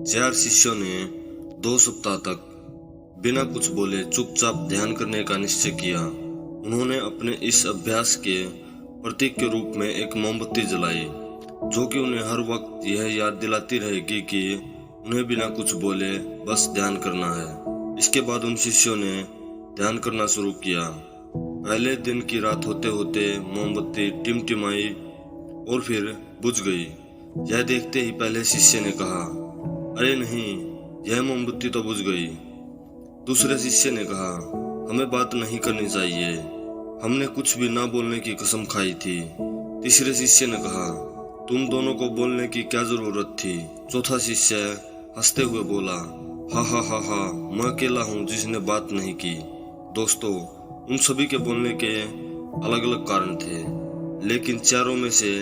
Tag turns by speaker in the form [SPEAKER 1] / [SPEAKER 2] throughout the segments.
[SPEAKER 1] चार शिष्यों ने 2 सप्ताह तक बिना कुछ बोले चुपचाप ध्यान करने का निश्चय किया। उन्होंने अपने इस अभ्यास के प्रतीक के रूप में एक मोमबत्ती जलाई, जो कि उन्हें हर वक्त यह याद दिलाती रहेगी कि उन्हें बिना कुछ बोले बस ध्यान करना है। इसके बाद उन शिष्यों ने ध्यान करना शुरू किया। पहले दिन की रात होते होते मोमबत्ती टिमटिमाई और फिर बुझ गई। यह देखते ही पहले शिष्य ने कहा, अरे नहीं, यह मोमबत्ती तो बुझ गई। दूसरे शिष्य ने कहा, हमें बात नहीं करनी चाहिए, हमने कुछ भी ना बोलने की कसम खाई थी। तीसरे शिष्य ने कहा, तुम दोनों को बोलने की क्या जरूरत थी। चौथा शिष्य हंसते हुए बोला, हा हा हा हा, मैं अकेला हूँ जिसने बात नहीं की। दोस्तों, उन सभी के बोलने के अलग अलग कारण थे, लेकिन चारों में से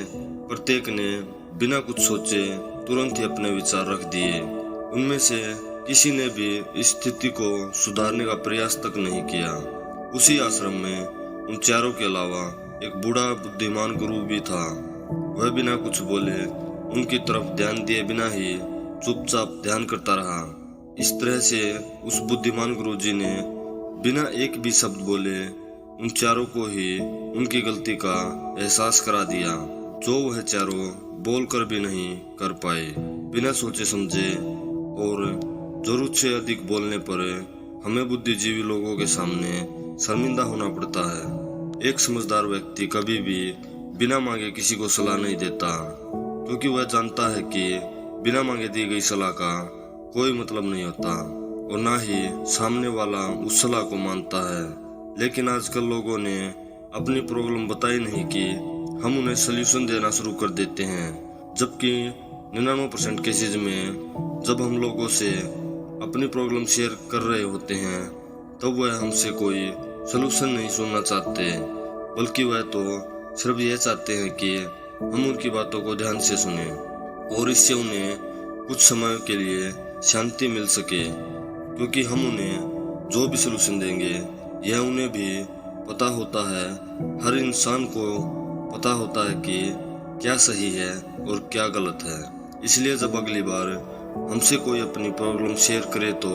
[SPEAKER 1] प्रत्येक ने बिना कुछ सोचे तुरंत ही अपने विचार रख दिए। उनमें से किसी ने भी इस स्थिति को सुधारने का प्रयास तक नहीं किया। उसी आश्रम में उन चारों के अलावा एक बूढ़ा बुद्धिमान गुरु भी था। वह बिना कुछ बोले उनकी तरफ ध्यान दिए बिना ही चुपचाप ध्यान करता रहा। इस तरह से उस बुद्धिमान गुरु जी ने बिना एक भी शब्द बोले उन चारों को ही उनकी गलती का एहसास करा दिया, जो वह चारों बोलकर भी नहीं कर पाए। बिना सोचे समझे और जरूरत से अधिक बोलने पर हमें बुद्धिजीवी लोगों के सामने शर्मिंदा होना पड़ता है। एक समझदार व्यक्ति कभी भी बिना मांगे किसी को सलाह नहीं देता, क्योंकि वह जानता है कि बिना मांगे दी गई सलाह का कोई मतलब नहीं होता और ना ही सामने वाला उस सलाह को मानता है। लेकिन आजकल लोगों ने अपनी प्रॉब्लम बताई नहीं कि हम उन्हें सल्यूशन देना शुरू कर देते हैं, जबकि 99% केसेज में जब हम लोगों से अपनी प्रॉब्लम शेयर कर रहे होते हैं तब वह हमसे कोई सलूशन नहीं सुनना चाहते, बल्कि वह तो सिर्फ यह चाहते हैं कि हम उनकी बातों को ध्यान से सुने और इससे उन्हें कुछ समय के लिए शांति मिल सके। क्योंकि हम उन्हें जो भी सलूशन देंगे यह उन्हें भी पता होता है, हर इंसान को पता होता है कि क्या सही है और क्या गलत है। इसलिए जब अगली बार हमसे कोई अपनी प्रॉब्लम शेयर करे तो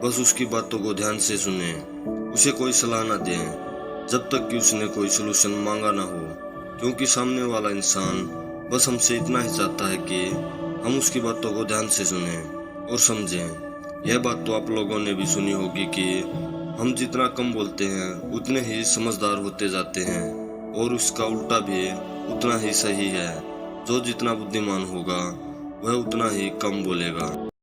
[SPEAKER 1] बस उसकी बातों को ध्यान से सुने, उसे कोई सलाह ना दें जब तक कि उसने कोई सलूशन मांगा ना हो। क्योंकि सामने वाला इंसान बस हमसे इतना ही चाहता है कि हम उसकी बातों को ध्यान से सुने और समझें। यह बात तो आप लोगों ने भी सुनी होगी कि हम जितना कम बोलते हैं उतने ही समझदार होते जाते हैं, और उसका उल्टा भी उतना ही सही है। जो जितना बुद्धिमान होगा वह उतना ही कम बोलेगा।